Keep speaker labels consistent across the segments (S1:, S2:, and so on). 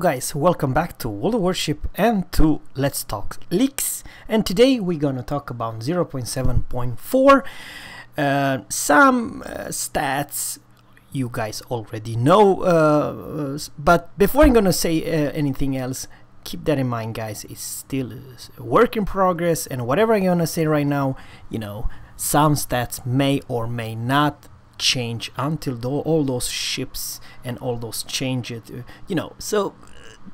S1: Guys, welcome back to World of Warship and to Let's Talk Leaks, and today we're gonna talk about 0.7.4. Some stats you guys already know, but before I'm gonna say anything else, keep that in mind, guys. It's still a work in progress, and whatever I'm gonna say right now, some stats may or may not change until all those ships and all those changes, so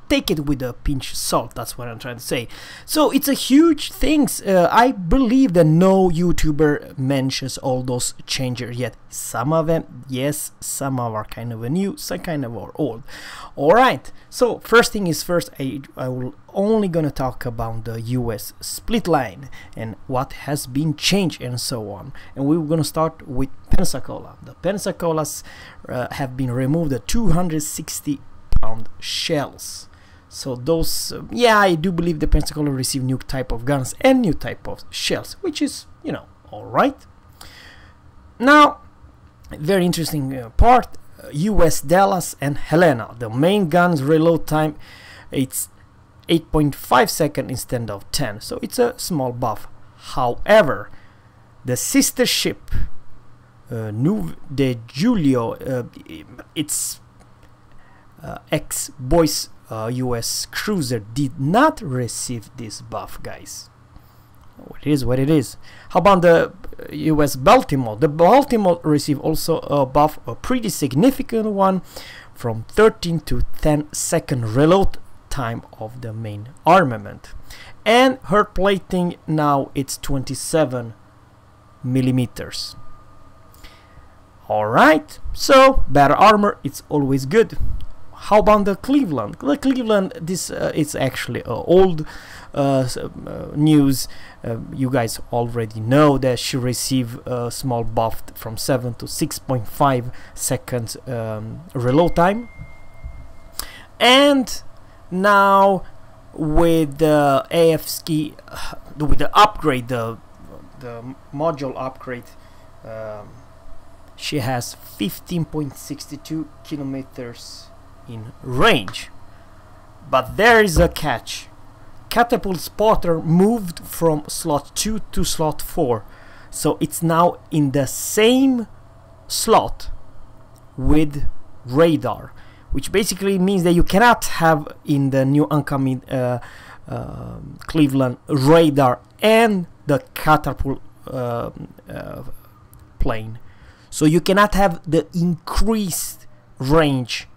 S1: take it with a pinch of salt. That's what I'm trying to say. So it's a huge things. I believe that no YouTuber mentions all those changes yet. Some of them, yes, some are kind of new, some kind of are old. All right, so first thing is first, I will only gonna talk about the US split line and what has been changed and so on. And we're gonna start with Pensacola. The Pensacola's have been removed, the 260-pound shells. So those, I do believe the Pensacola received new type of guns and new type of shells, which is, all right. Now, very interesting part, US Dallas and Helena. The main guns reload time, it's 8.5 seconds instead of 10. So it's a small buff. However, the sister ship, New de Julio, it's ex-Boys US Cruiser did not receive this buff, guys. It is what it is. How about the US Baltimore? The Baltimore received also a buff, a pretty significant one, from 13 to 10 second reload time of the main armament, and her plating now it's 27 millimeters. All right, so better armor, it's always good. How about the Cleveland? The Cleveland, this it's actually old news. You guys already know that she received a small buff from 7 to 6.5 seconds reload time. And now with the AFSC, with the upgrade, the module upgrade, she has 15.62 kilometers in range. But there is a catch. Catapult spotter moved from slot 2 to slot 4, so it's now in the same slot with radar, which basically means that you cannot have in the new oncoming Cleveland radar and the catapult plane. So you cannot have the increased range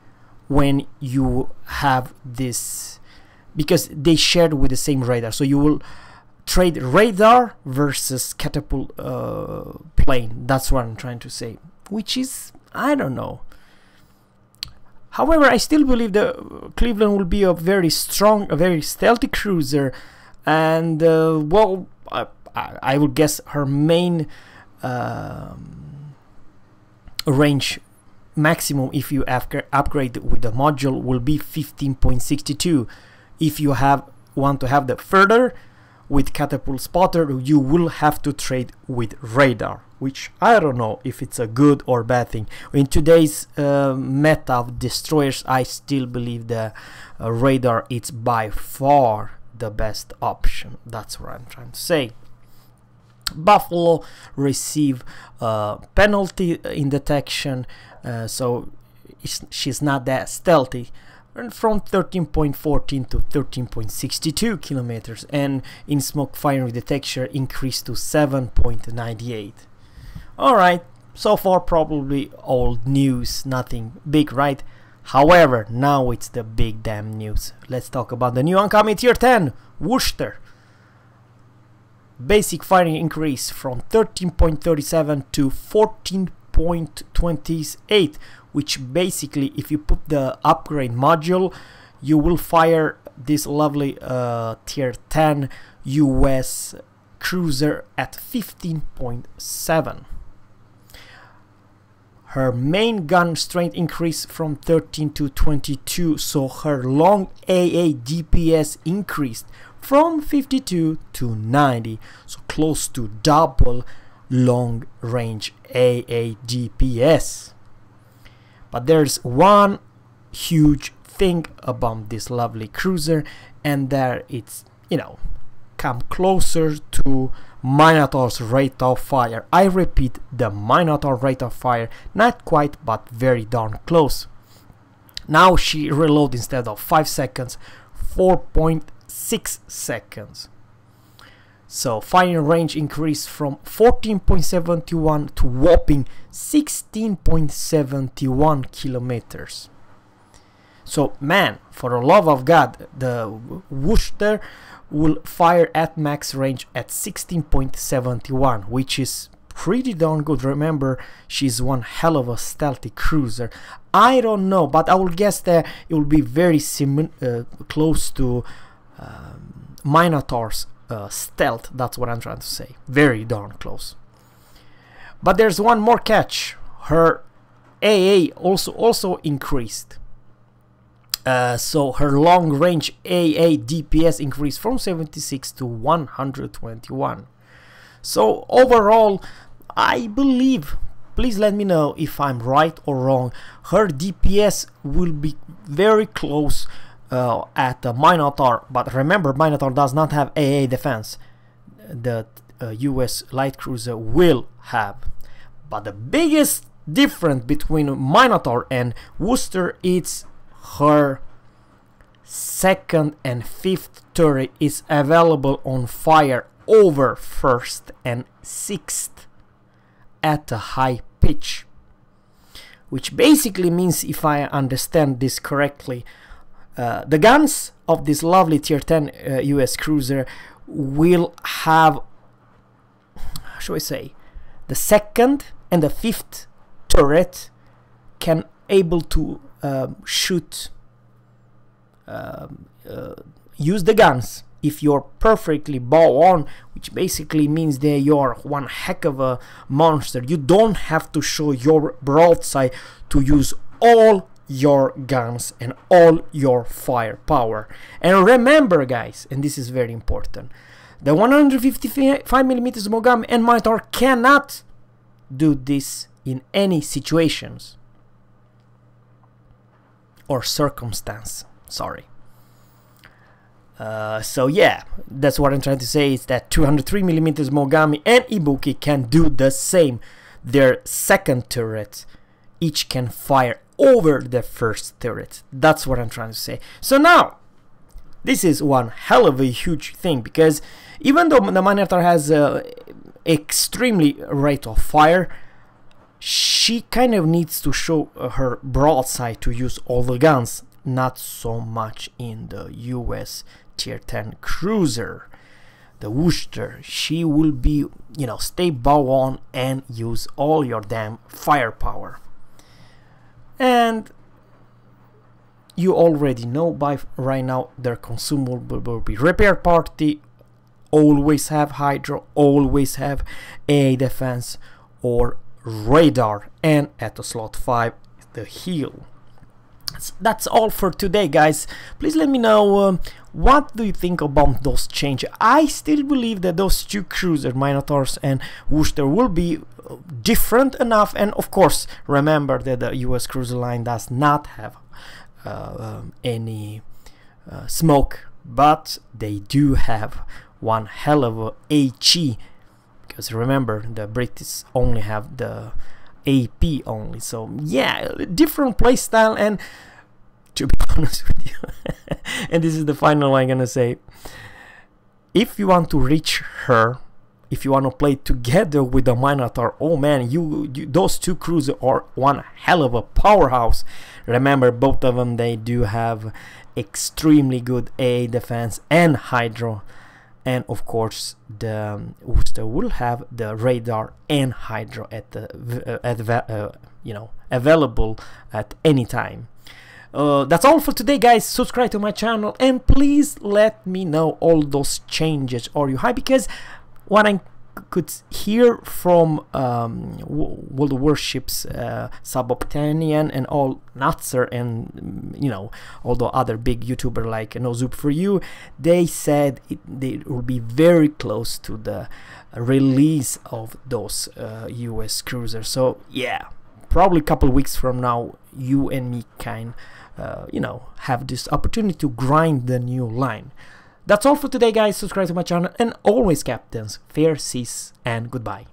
S1: when you have this, because they shared with the same radar. So you will trade radar versus catapult plane. That's what I'm trying to say, which is, I don't know. However, I still believe the Cleveland will be a very strong, a very stealthy cruiser, and well, I would guess her main range maximum, if you upgrade with the module, will be 15.62. If you want to have the further with catapult spotter, you will have to trade with radar, which I don't know if it's a good or bad thing. In today's meta of destroyers, I still believe the radar is by far the best option. That's what I'm trying to say. Buffalo receive penalty in detection, so she's not that stealthy, and from 13.14 to 13.62 kilometers, and in smoke firing detection increased to 7.98. all right, so far probably old news, nothing big, right? However, now it's the big damn news. Let's talk about the new oncoming tier 10 Worcester. Basic firing increase from 13.37 to 14.28, which basically, if you put the upgrade module, you will fire this lovely tier 10 US Cruiser at 15.7. Her main gun strength increased from 13 to 22, so her long AA DPS increased from 52 to 90, so close to double long range AA DPS. But there's one huge thing about this lovely cruiser, and there it's, you know, come closer to Minotaur's rate of fire. I repeat, the Minotaur rate of fire, not quite, but very darn close. Now she reload instead of 5 seconds, 4.6 seconds. So firing range increased from 14.71 to whopping 16.71 kilometers. So man, for the love of God, the Worcester will fire at max range at 16.71, which is pretty darn good. Remember, she's one hell of a stealthy cruiser. I don't know, but I will guess that it will be very close to Minotaur's stealth. That's what I'm trying to say. Very darn close. But there's one more catch. Her AA also increased. So her long range AA DPS increased from 76 to 121. So overall, I believe, please let me know if I'm right or wrong, her DPS will be very close at the Minotaur. But remember, Minotaur does not have AA defense. The US light cruiser will have. But the biggest difference between Minotaur and Worcester is her second and fifth turret is available on fire over first and sixth at a high pitch, which basically means, if I understand this correctly, the guns of this lovely tier 10 US cruiser will have, how should I say, the second and the fifth turret can able to shoot, use the guns if you're perfectly bow on, which basically means that you're one heck of a monster. You don't have to show your broadside to use all your guns and all your firepower. And remember, guys, and this is very important, the 155mm Mogami and Minotaur cannot do this in any situations or circumstance. Sorry. So yeah, that's what I'm trying to say, is that 203mm Mogami and Ibuki can do the same. Their second turret each can fire over the first turret. That's what I'm trying to say. So now, this is one hell of a huge thing, because even though the Minotaur has extremely rate of fire, she kind of needs to show her broadside to use all the guns. Not so much in the US tier 10 cruiser. The Worcester, she will be, you know, stay bow on and use all your damn firepower. And you already know by right now their consumable will be repair party, always have hydro, always have a defense or radar, and at the slot 5 the heal. That's all for today, guys. Please let me know what do you think about those changes. I still believe that those two cruisers, Minotaurs and Worcester, will be different enough. And of course, remember that the US cruiser line does not have any smoke, but they do have one hell of a HE, because remember, the British only have the AP only. So yeah, different playstyle. And to be honest with you, and this is the final I'm gonna say, if you want to reach her, if you want to play together with the Minotaur, oh man, you those two cruisers are one hell of a powerhouse. Remember, both of them, they do have extremely good A defense and hydro. And of course, the Worcester will have the radar and hydro at the you know, available at any time. That's all for today, guys. Subscribe to my channel and please let me know all those changes. Are you high? Because what I could hear from World of Warships Suboptanian and all Natzer, and you know, all the other big YouTuber like Nozoop for You, they said they will be very close to the release of those US cruisers. So yeah, probably a couple of weeks from now, you and me can, have this opportunity to grind the new line. That's all for today, guys. Subscribe to my channel, and always, captains, fair seas and goodbye.